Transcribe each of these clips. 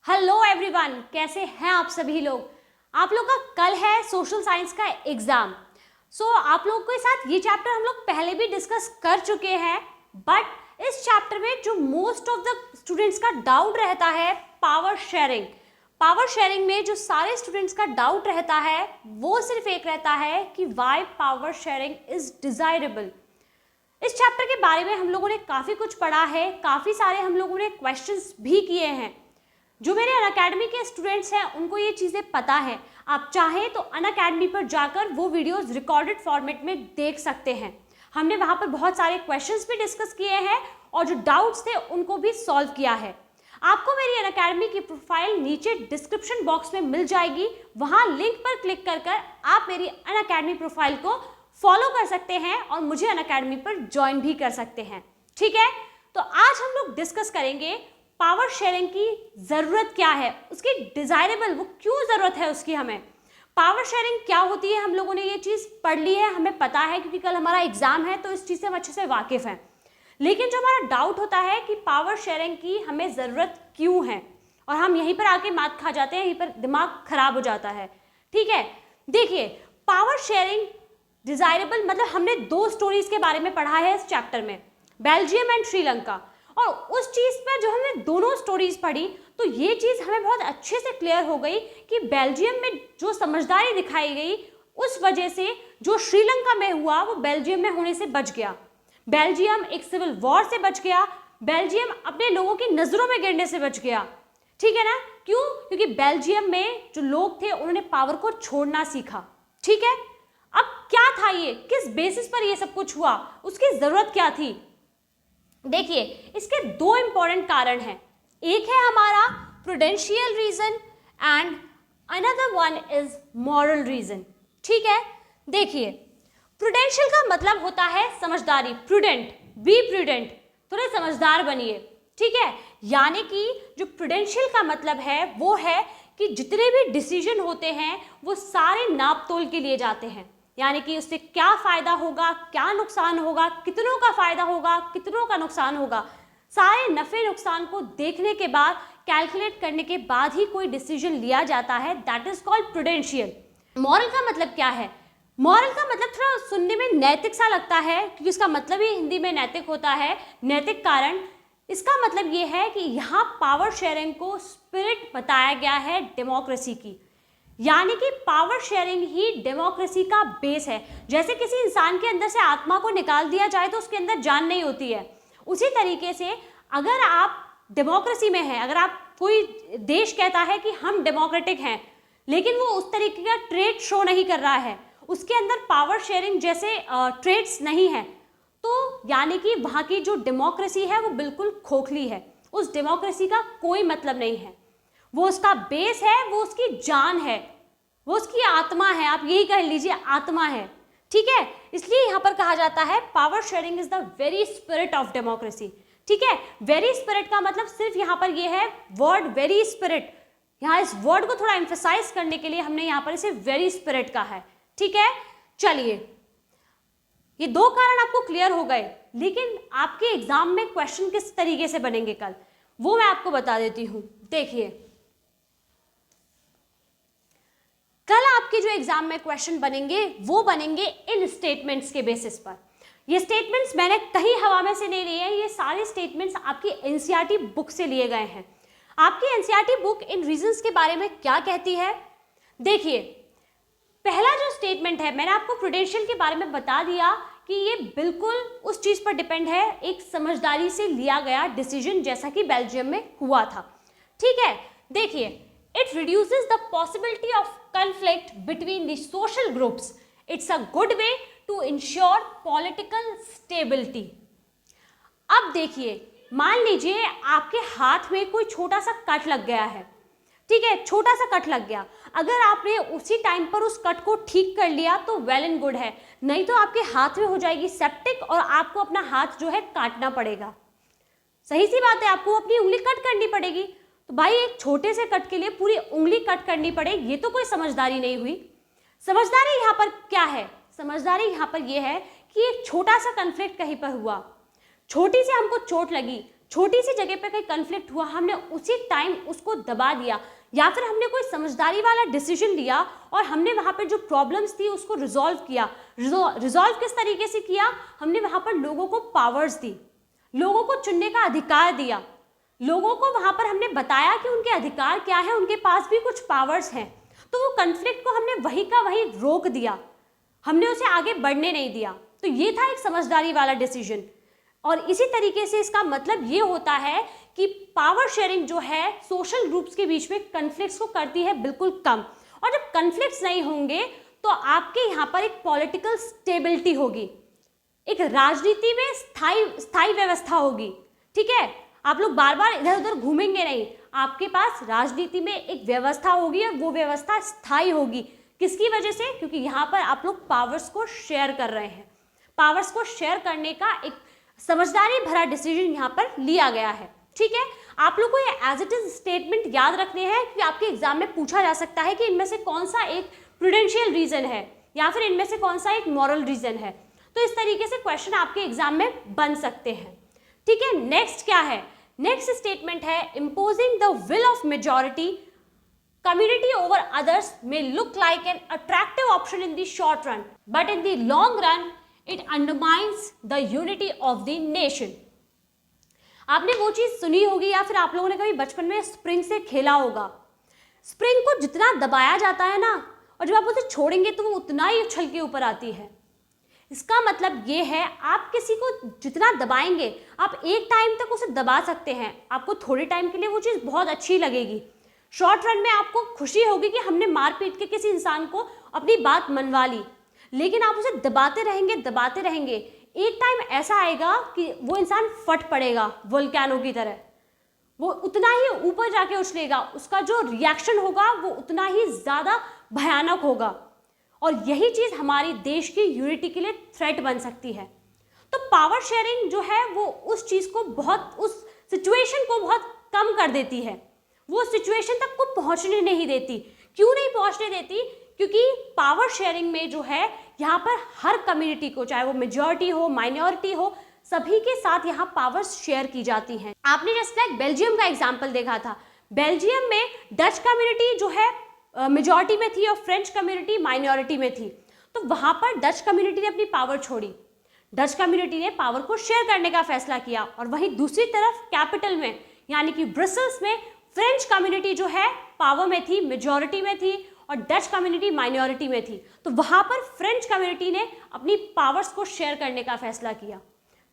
Hello everyone, कैसे हैं आप सभी लोग। आप लोग का कल है सोशल साइंस का एग्जाम। आप लोगों के साथ ये चैप्टर हम लोग पहले भी डिस्कस कर चुके हैं, बट इस चैप्टर में जो मोस्ट ऑफ द स्टूडेंट्स का डाउट रहता है पावर शेयरिंग में जो सारे स्टूडेंट्स का डाउट रहता है वो सिर्फ एक रहता है कि why power sharing is desirable. इस चैप्टर के बारे में हम लोगों ने काफ़ी कुछ पढ़ा है, काफ़ी सारे हम लोगों ने क्वेश्चंस भी किए हैं। जो मेरे अनअकैडमी के स्टूडेंट्स हैं उनको ये चीज़ें पता है। आप चाहें तो अनअकैडमी पर जाकर वो वीडियोस रिकॉर्डेड फॉर्मेट में देख सकते हैं। हमने वहाँ पर बहुत सारे क्वेश्चंस भी डिस्कस किए हैं और जो डाउट्स थे उनको भी सॉल्व किया है। आपको मेरी अनअकैडमी की प्रोफाइल नीचे डिस्क्रिप्शन बॉक्स में मिल जाएगी, वहाँ लिंक पर क्लिक कर आप मेरी अनअकैडमी प्रोफाइल को फॉलो कर सकते हैं और मुझे अनअकैडमी पर ज्वाइन भी कर सकते हैं। ठीक है, तो आज हम लोग डिस्कस करेंगे पावर शेयरिंग की ज़रूरत क्या है, उसकी डिज़ायरेबल वो क्यों ज़रूरत है उसकी। हमें पावर शेयरिंग क्या होती है हम लोगों ने ये चीज़ पढ़ ली है, हमें पता है क्योंकि कल हमारा एग्जाम है तो इस चीज़ से हम अच्छे से वाकिफ़ हैं। लेकिन जो हमारा डाउट होता है कि पावर शेयरिंग की हमें ज़रूरत क्यों है, और हम यहीं पर आके मात खा जाते हैं, यहीं पर दिमाग खराब हो जाता है। ठीक है, देखिए पावर शेयरिंग डिज़ायरेबल मतलब हमने दो स्टोरीज के बारे में पढ़ा है इस चैप्टर में, बेल्जियम एंड श्रीलंका। और उस चीज़ पर जो हमने दोनों स्टोरीज पढ़ी तो ये चीज़ हमें बहुत अच्छे से क्लियर हो गई कि बेल्जियम में जो समझदारी दिखाई गई उस वजह से जो श्रीलंका में हुआ वो बेल्जियम में होने से बच गया। बेल्जियम एक सिविल वॉर से बच गया, बेल्जियम अपने लोगों की नज़रों में गिरने से बच गया। ठीक है ना, क्यों? क्योंकि बेल्जियम में जो लोग थे उन्होंने पावर को छोड़ना सीखा। ठीक है, अब क्या था ये, किस बेसिस पर ये सब कुछ हुआ, उसकी ज़रूरत क्या थी। देखिए इसके दो इंपॉर्टेंट कारण हैं, एक है हमारा prudential reason and another one is moral reason. ठीक है, देखिए प्रूडेंशियल का मतलब होता है समझदारी, प्रूडेंट, बी प्रूडेंट, थोड़े समझदार बनिए। ठीक है, यानी कि जो प्रूडेंशियल का मतलब है वो है कि जितने भी डिसीजन होते हैं वो सारे नाप तोल के लिए जाते हैं, यानी कि उससे क्या फ़ायदा होगा, क्या नुकसान होगा, कितनों का फ़ायदा होगा, कितनों का नुकसान होगा, सारे नफ़े नुकसान को देखने के बाद, कैलकुलेट करने के बाद ही कोई डिसीजन लिया जाता है। That is called prudential. Moral का मतलब क्या है? मॉरल का मतलब थोड़ा सुनने में नैतिक सा लगता है क्योंकि इसका मतलब ही हिंदी में नैतिक होता है, नैतिक कारण। इसका मतलब ये है कि यहाँ पावर शेयरिंग को स्पिरिट बताया गया है डेमोक्रेसी की, यानी कि पावर शेयरिंग ही डेमोक्रेसी का बेस है। जैसे किसी इंसान के अंदर से आत्मा को निकाल दिया जाए तो उसके अंदर जान नहीं होती है, उसी तरीके से अगर आप डेमोक्रेसी में हैं, अगर आप कोई देश कहता है कि हम डेमोक्रेटिक हैं लेकिन वो उस तरीके का ट्रेड शो नहीं कर रहा है, उसके अंदर पावर शेयरिंग जैसे ट्रेड्स नहीं है, तो यानी कि वहाँ की जो डेमोक्रेसी है वो बिल्कुल खोखली है, उस डेमोक्रेसी का कोई मतलब नहीं है। वो उसका बेस है, वो उसकी जान है, वो उसकी आत्मा है, आप यही कह लीजिए आत्मा है। ठीक है, इसलिए यहाँ पर कहा जाता है power sharing is the very spirit of democracy. ठीक है, वेरी स्पिरिट का मतलब सिर्फ यहाँ पर ये है वर्ड वेरी स्पिरिट, यहाँ इस वर्ड को थोड़ा एम्फेसाइज करने के लिए हमने यहाँ पर इसे वेरी स्पिरिट का है। ठीक है, चलिए ये दो कारण आपको क्लियर हो गए, लेकिन आपके एग्जाम में क्वेश्चन किस तरीके से बनेंगे कल वो मैं आपको बता देती हूँ। देखिए कल आपके जो एग्जाम में क्वेश्चन बनेंगे वो बनेंगे इन स्टेटमेंट्स के बेसिस पर। ये स्टेटमेंट्स मैंने कहीं हवा में से नहीं लिए हैं, ये सारे स्टेटमेंट्स आपकी एनसीईआरटी बुक से लिए गए हैं। आपकी एनसीईआरटी बुक इन रीजंस के बारे में क्या कहती है? देखिए पहला जो स्टेटमेंट है, मैंने आपको प्रूडेंशियल के बारे में बता दिया कि ये बिल्कुल उस चीज़ पर डिपेंड है, एक समझदारी से लिया गया डिसीजन जैसा कि बेल्जियम में हुआ था। ठीक है, देखिए it reduces the possibility of conflict between the social groups. It's a good way to ensure political stability. अब देखिए मान लीजिए आपके हाथ में कोई छोटा सा कट लग गया है। ठीक है, छोटा सा कट लग गया, अगर आपने उसी टाइम पर उस कट को ठीक कर लिया तो वेल एंड गुड है, नहीं तो आपके हाथ में हो जाएगी सेप्टिक और आपको अपना हाथ जो है काटना पड़ेगा। सही सी बात है, आपको अपनी उंगली कट करनी पड़ेगी। तो भाई एक छोटे से कट के लिए पूरी उंगली कट करनी पड़े, ये तो कोई समझदारी नहीं हुई। समझदारी यहाँ पर क्या है? समझदारी यहाँ पर यह है कि एक छोटा सा कन्फ्लिक्ट कहीं पर हुआ, छोटी सी हमको चोट लगी, छोटी सी जगह पे कहीं कन्फ्लिक्ट हुआ, हमने उसी टाइम उसको दबा दिया, या फिर हमने कोई समझदारी वाला डिसीजन लिया और हमने वहाँ पर जो प्रॉब्लम्स थी उसको रिजॉल्व किया। रिजॉल्व किस तरीके से किया? हमने वहाँ पर लोगों को पावर्स दी, लोगों को चुनने का अधिकार दिया, लोगों को वहाँ पर हमने बताया कि उनके अधिकार क्या है, उनके पास भी कुछ पावर्स हैं। तो वो कन्फ्लिक्ट को हमने वहीं का वहीं रोक दिया, हमने उसे आगे बढ़ने नहीं दिया। तो ये था एक समझदारी वाला डिसीजन। और इसी तरीके से इसका मतलब ये होता है कि पावर शेयरिंग जो है सोशल ग्रुप्स के बीच में कन्फ्लिक्ट्स को करती है बिल्कुल कम। और जब कन्फ्लिक्ट्स नहीं होंगे तो आपके यहाँ पर एक पॉलिटिकल स्टेबिलिटी होगी, एक राजनीति में स्थायी व्यवस्था होगी। ठीक है, आप लोग बार बार इधर उधर घूमेंगे नहीं, आपके पास राजनीति में एक व्यवस्था होगी और वो व्यवस्था स्थायी होगी। किसकी वजह से? क्योंकि यहाँ पर आप लोग पावर्स को शेयर कर रहे हैं। पावर्स को शेयर करने का एक समझदारी भरा डिसीजन यहाँ पर लिया गया है। ठीक है, आप लोग को ये एज इट इज स्टेटमेंट याद रखने हैं कि आपके एग्जाम में पूछा जा सकता है कि इनमें से कौन सा एक प्रूडेंशियल रीजन है या फिर इनमें से कौन सा एक मॉरल रीजन है। तो इस तरीके से क्वेश्चन आपके एग्जाम में बन सकते हैं। ठीक है, नेक्स्ट क्या है? नेक्स्ट स्टेटमेंट है imposing the will of majority community over others may look like an attractive option in the short run, but in the long run it undermines the unity of the nation. आपने वो चीज सुनी होगी या फिर आप लोगों ने कभी बचपन में स्प्रिंग से खेला होगा। स्प्रिंग को जितना दबाया जाता है ना, और जब आप उसे छोड़ेंगे तो वो उतना ही उछल के ऊपर आती है। इसका मतलब ये है आप किसी को जितना दबाएंगे, आप एक टाइम तक उसे दबा सकते हैं, आपको थोड़े टाइम के लिए वो चीज़ बहुत अच्छी लगेगी, शॉर्ट रन में आपको खुशी होगी कि हमने मार पीट के किसी इंसान को अपनी बात मनवा ली। लेकिन आप उसे दबाते रहेंगे, एक टाइम ऐसा आएगा कि वो इंसान फट पड़ेगा वोल्केनो की तरह, वो उतना ही ऊपर जाके उछलेगा, उसका जो रिएक्शन होगा वो उतना ही ज़्यादा भयानक होगा। और यही चीज़ हमारी देश की यूनिटी के लिए थ्रेट बन सकती है। तो पावर शेयरिंग जो है वो उस चीज़ को उस सिचुएशन को बहुत कम कर देती है, वो सिचुएशन तक को पहुंचने नहीं देती। क्यों नहीं पहुंचने देती? क्योंकि पावर शेयरिंग में जो है यहाँ पर हर कम्युनिटी को, चाहे वो मेजॉरिटी हो माइनॉरिटी हो, सभी के साथ यहाँ पावर्स शेयर की जाती हैं। आपने जस्ट लाइक बेल्जियम का एग्जाम्पल देखा था, बेल्जियम में डच कम्युनिटी जो है मेजॉरिटी में थी और फ्रेंच कम्युनिटी माइनॉरिटी में थी। तो वहाँ पर डच कम्युनिटी ने अपनी पावर छोड़ी, डच कम्युनिटी ने पावर को शेयर करने का फैसला किया। और वहीं दूसरी तरफ कैपिटल में यानी कि ब्रसेल्स में फ्रेंच कम्युनिटी जो है पावर में थी, मेजॉरिटी में थी, और डच कम्युनिटी माइनॉरिटी में थी। तो वहाँ पर फ्रेंच कम्युनिटी ने अपनी पावर्स को शेयर करने का फैसला किया।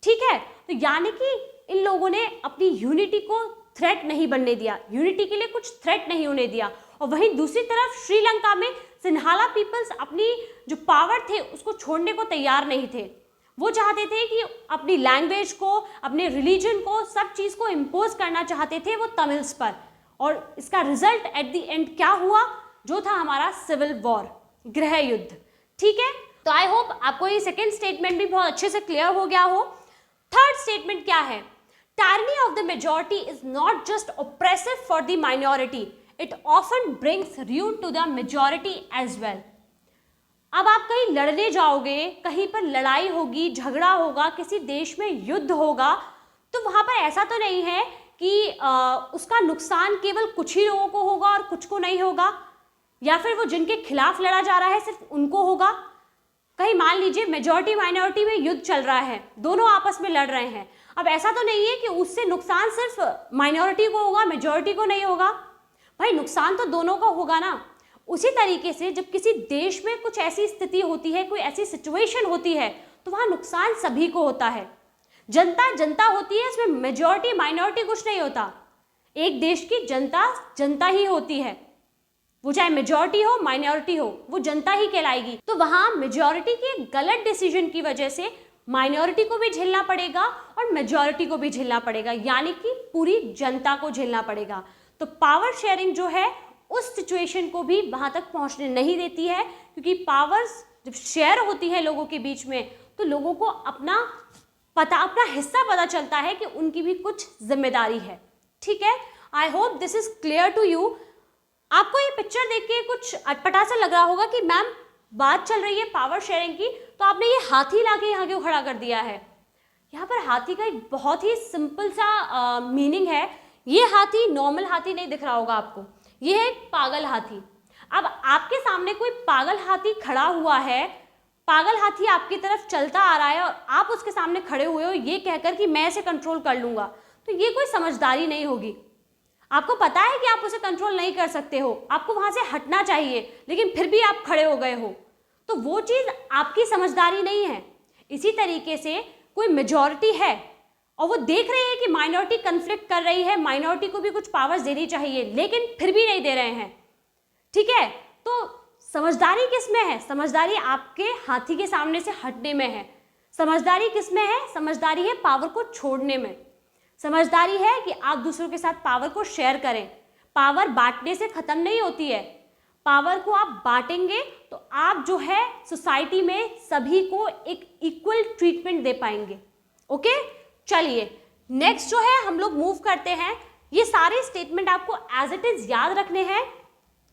ठीक है, तो यानी कि इन लोगों ने अपनी यूनिटी को थ्रेट नहीं बनने दिया, यूनिटी के लिए कुछ थ्रेट नहीं होने दिया। और वहीं दूसरी तरफ श्रीलंका में सिन्हाला पीपल्स अपनी जो पावर थे उसको छोड़ने को तैयार नहीं थे। वो चाहते थे कि अपनी लैंग्वेज को, अपने रिलीजन को, सब चीज़ को इम्पोज करना चाहते थे वो तमिल्स पर। और इसका रिजल्ट एट द एंड क्या हुआ? जो था हमारा सिविल वॉर, गृह युद्ध। ठीक है, तो आई होप आपको ये सेकेंड स्टेटमेंट भी बहुत अच्छे से क्लियर हो गया हो। थर्ड स्टेटमेंट क्या है? Tyranny of the majority is not just oppressive for the minority, it often brings ruin to the majority as well. अब आप कहीं लड़ने जाओगे, कहीं पर लड़ाई होगी, झगड़ा होगा, किसी देश में युद्ध होगा, तो वहाँ पर ऐसा तो नहीं है कि उसका नुकसान केवल कुछ ही लोगों को होगा और कुछ को नहीं होगा, या फिर वो जिनके खिलाफ लड़ा जा रहा है सिर्फ उनको होगा। कहीं मान लीजिए मेजॉरिटी माइनॉरिटी में युद्ध चल रहा है, दोनों आपस में लड़ रहे हैं, अब ऐसा तो नहीं है कि उससे नुकसान सिर्फ माइनॉरिटी को होगा, मेजॉरिटी को नहीं होगा। भाई नुकसान तो दोनों का होगा ना। उसी तरीके से जब किसी देश में कुछ ऐसी स्थिति होती है, कोई ऐसी सिचुएशन होती है, तो वहाँ नुकसान सभी को होता है। जनता जनता होती है, इसमें मेजॉरिटी माइनॉरिटी कुछ नहीं होता। एक देश की जनता जनता ही होती है, वो चाहे मेजॉरिटी हो माइनॉरिटी हो, वो जनता ही कहलाएगी। तो वहाँ मेजॉरिटी के गलत डिसीजन की वजह से माइनॉरिटी को भी झेलना पड़ेगा और मेजॉरिटी को भी झेलना पड़ेगा, यानी कि पूरी जनता को झेलना पड़ेगा। तो पावर शेयरिंग जो है उस सिचुएशन को भी वहाँ तक पहुँचने नहीं देती है, क्योंकि पावर्स जब शेयर होती है लोगों के बीच में तो लोगों को अपना हिस्सा पता चलता है कि उनकी भी कुछ जिम्मेदारी है। ठीक है, I hope this is clear to you. आपको ये पिक्चर देख के कुछ अटपटा सा लग रहा होगा कि मैम बात चल रही है पावर शेयरिंग की, तो आपने ये हाथी लाके यहाँ क्यों खड़ा कर दिया है? यहाँ पर हाथी का एक बहुत ही सिंपल सा मीनिंग है। ये हाथी नॉर्मल हाथी नहीं दिख रहा होगा आपको, ये है एक पागल हाथी। अब आपके सामने कोई पागल हाथी खड़ा हुआ है, पागल हाथी आपकी तरफ चलता आ रहा है और आप उसके सामने खड़े हुए हो ये कहकर कि मैं इसे कंट्रोल कर लूंगा, तो ये कोई समझदारी नहीं होगी। आपको पता है कि आप उसे कंट्रोल नहीं कर सकते हो, आपको वहां से हटना चाहिए, लेकिन फिर भी आप खड़े हो गए हो, तो वो चीज आपकी समझदारी नहीं है। इसी तरीके से कोई मेजॉरिटी है और वो देख रही है कि माइनॉरिटी कन्फ्लिक्ट कर रही है, माइनॉरिटी को भी कुछ पावर्स देनी चाहिए, लेकिन फिर भी नहीं दे रहे हैं, ठीक है। तो समझदारी किस में है? समझदारी आपके हाथी के सामने से हटने में है। समझदारी किस में है? समझदारी है पावर को छोड़ने में। समझदारी है कि आप दूसरों के साथ पावर को शेयर करें। पावर बांटने से खत्म नहीं होती है, पावर को आप बांटेंगे तो आप जो है सोसाइटी में सभी को एक इक्वल ट्रीटमेंट दे पाएंगे। ओके, चलिए नेक्स्ट जो है हम लोग मूव करते हैं। ये सारे स्टेटमेंट आपको एज इट इज याद रखने हैं।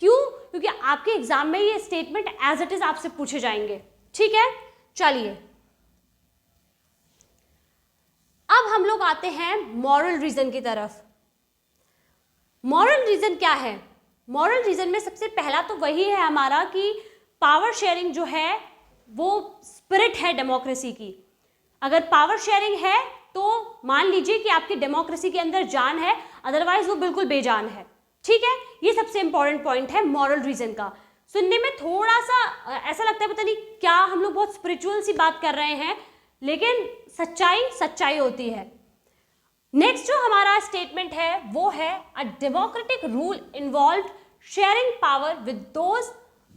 क्यों? क्योंकि आपके एग्जाम में ये स्टेटमेंट एज इट इज आपसे पूछे जाएंगे, ठीक है। चलिए अब हम लोग आते हैं मॉरल रीजन की तरफ। मॉरल रीजन क्या है? मॉरल रीजन में सबसे पहला तो वही है हमारा कि पावर शेयरिंग जो है वो स्पिरिट है डेमोक्रेसी की। अगर पावर शेयरिंग है तो मान लीजिए कि आपकी डेमोक्रेसी के अंदर जान है, अदरवाइज वो बिल्कुल बेजान है, ठीक है। ये सबसे इंपॉर्टेंट पॉइंट है मॉरल रीजन का। सुनने में थोड़ा सा ऐसा लगता है पता नहीं क्या हम लोग बहुत स्पिरिचुअल सी बात कर रहे हैं, लेकिन सच्चाई सच्चाई होती है। नेक्स्ट जो हमारा स्टेटमेंट है वो है a democratic rule involve sharing power with those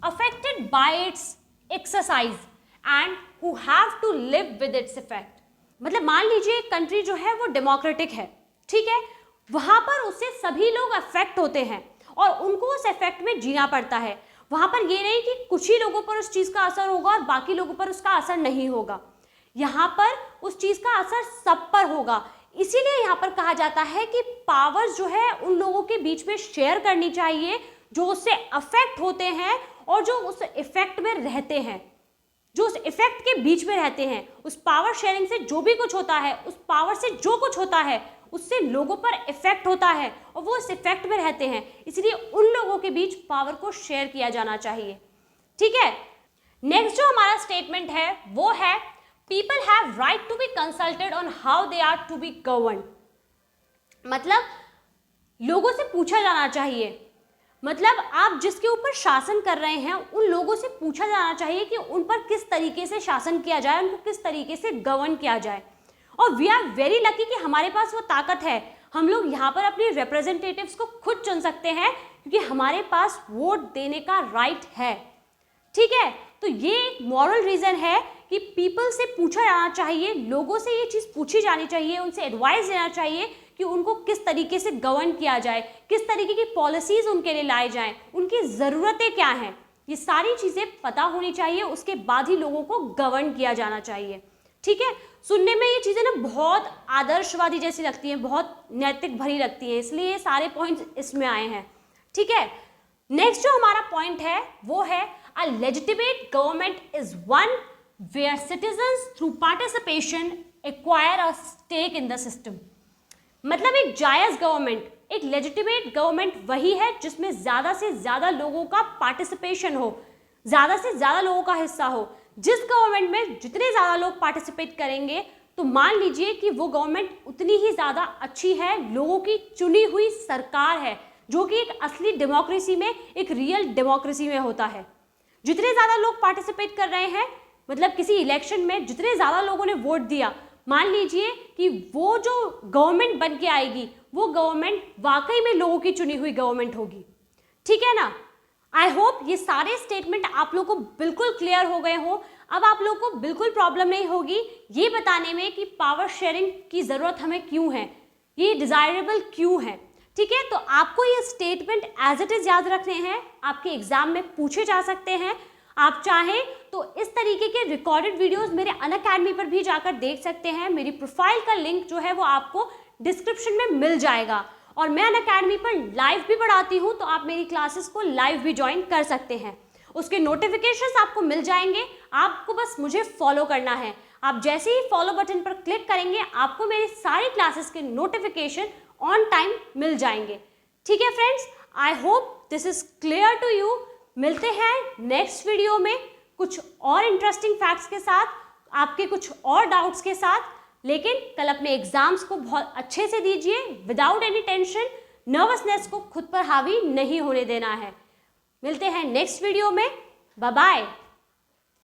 affected by its exercise and who have to live with its effect. मतलब मान लीजिए एक कंट्री जो है वो डेमोक्रेटिक है, ठीक है, वहां पर उससे सभी लोग अफेक्ट होते हैं और उनको उस इफेक्ट में जीना पड़ता है। वहां पर ये नहीं कि कुछ ही लोगों पर उस चीज का असर होगा और बाकी लोगों पर उसका असर नहीं होगा, यहाँ पर उस चीज का असर सब पर होगा। इसीलिए यहाँ पर कहा जाता है कि पावर जो है उन लोगों के बीच में शेयर करनी चाहिए जो उससे अफेक्ट होते हैं और जो उस इफेक्ट में रहते हैं, जो उस इफेक्ट के बीच में रहते हैं। उस पावर शेयरिंग से जो भी कुछ होता है, उस पावर से जो कुछ होता है, उससे लोगों पर इफेक्ट होता है और वो उस इफेक्ट में रहते हैं। इसलिए उन लोगों के बीच पावर को शेयर किया जाना चाहिए, ठीक है। नेक्स्ट जो हमारा स्टेटमेंट है वो है people have right to be consulted on how they are to be govern. मतलब लोगों से पूछा जाना चाहिए, मतलब आप जिसके ऊपर शासन कर रहे हैं उन लोगों से पूछा जाना चाहिए कि उन पर किस तरीके से शासन किया जाए, उनको किस तरीके से गवर्न किया जाए। और वी आर वेरी लकी कि हमारे पास वो ताकत है, हम लोग यहाँ पर अपने रिप्रेजेंटेटिव्स को खुद चुन सकते हैं क्योंकि हमारे पास वोट देने का राइट है, ठीक है। तो ये एक मॉरल रीजन है कि पीपल से पूछा जाना चाहिए, लोगों से ये चीज़ पूछी जानी चाहिए, उनसे एडवाइस लेना चाहिए कि उनको किस तरीके से गवर्न किया जाए, किस तरीके की पॉलिसीज उनके लिए लाई जाएं, उनकी ज़रूरतें क्या हैं, ये सारी चीज़ें पता होनी चाहिए। उसके बाद ही लोगों को गवर्न किया जाना चाहिए, ठीक है। सुनने में ये चीज़ें ना बहुत आदर्शवादी जैसी लगती हैं, बहुत नैतिक भरी लगती हैं, इसलिए ये सारे पॉइंट्स इसमें आए हैं, ठीक है। नेक्स्ट जो हमारा पॉइंट है वो है a legitimate government is one where citizens through participation acquire a stake in the system. मतलब एक जायज़ गवर्नमेंट, एक लेजिटिमेट गवर्नमेंट वही है जिसमें ज़्यादा से ज़्यादा लोगों का पार्टिसिपेशन हो, ज़्यादा से ज़्यादा लोगों का हिस्सा हो। जिस गवर्नमेंट में जितने ज़्यादा लोग पार्टिसिपेट करेंगे तो मान लीजिए कि वो गवर्नमेंट उतनी ही ज़्यादा अच्छी है, लोगों की चुनी हुई सरकार है, जो कि एक असली डेमोक्रेसी में, एक रियल डेमोक्रेसी में होता है। जितने ज़्यादा लोग पार्टिसिपेट कर रहे हैं, मतलब किसी इलेक्शन में जितने ज़्यादा लोगों ने वोट दिया, मान लीजिए कि वो जो गवर्नमेंट बन के आएगी वो गवर्नमेंट वाकई में लोगों की चुनी हुई गवर्नमेंट होगी, ठीक है ना। आई होप ये सारे स्टेटमेंट आप लोगों को बिल्कुल क्लियर हो गए हो। अब आप लोगों को बिल्कुल प्रॉब्लम नहीं होगी ये बताने में कि पावर शेयरिंग की ज़रूरत हमें क्यों है, ये डिज़ायरेबल क्यों है, ठीक है। तो आपको ये स्टेटमेंट एज इट इज़ याद रखने हैं, आपके एग्जाम में पूछे जा सकते हैं। आप चाहें तो इस तरीके के रिकॉर्डेड वीडियोस मेरे अनअकैडमी पर भी जाकर देख सकते हैं। मेरी प्रोफाइल का लिंक जो है वो आपको डिस्क्रिप्शन में मिल जाएगा और मैं अनअकैडमी पर लाइव भी पढ़ाती हूँ, तो आप मेरी क्लासेस को लाइव भी ज्वाइन कर सकते हैं। उसके नोटिफिकेशंस आपको मिल जाएंगे, आपको बस मुझे फॉलो करना है। आप जैसे ही फॉलो बटन पर क्लिक करेंगे आपको मेरी सारी क्लासेस के नोटिफिकेशन ऑन टाइम मिल जाएंगे। ठीक है friends, I hope this is clear to you. मिलते हैं नेक्स्ट वीडियो में कुछ और इंटरेस्टिंग फैक्ट्स के साथ, आपके कुछ और डाउट्स के साथ। लेकिन कल अपने एग्जाम्स को बहुत अच्छे से दीजिए, विदाउट एनी टेंशन। नर्वसनेस को खुद पर हावी नहीं होने देना है। मिलते हैं नेक्स्ट वीडियो में। Bye bye.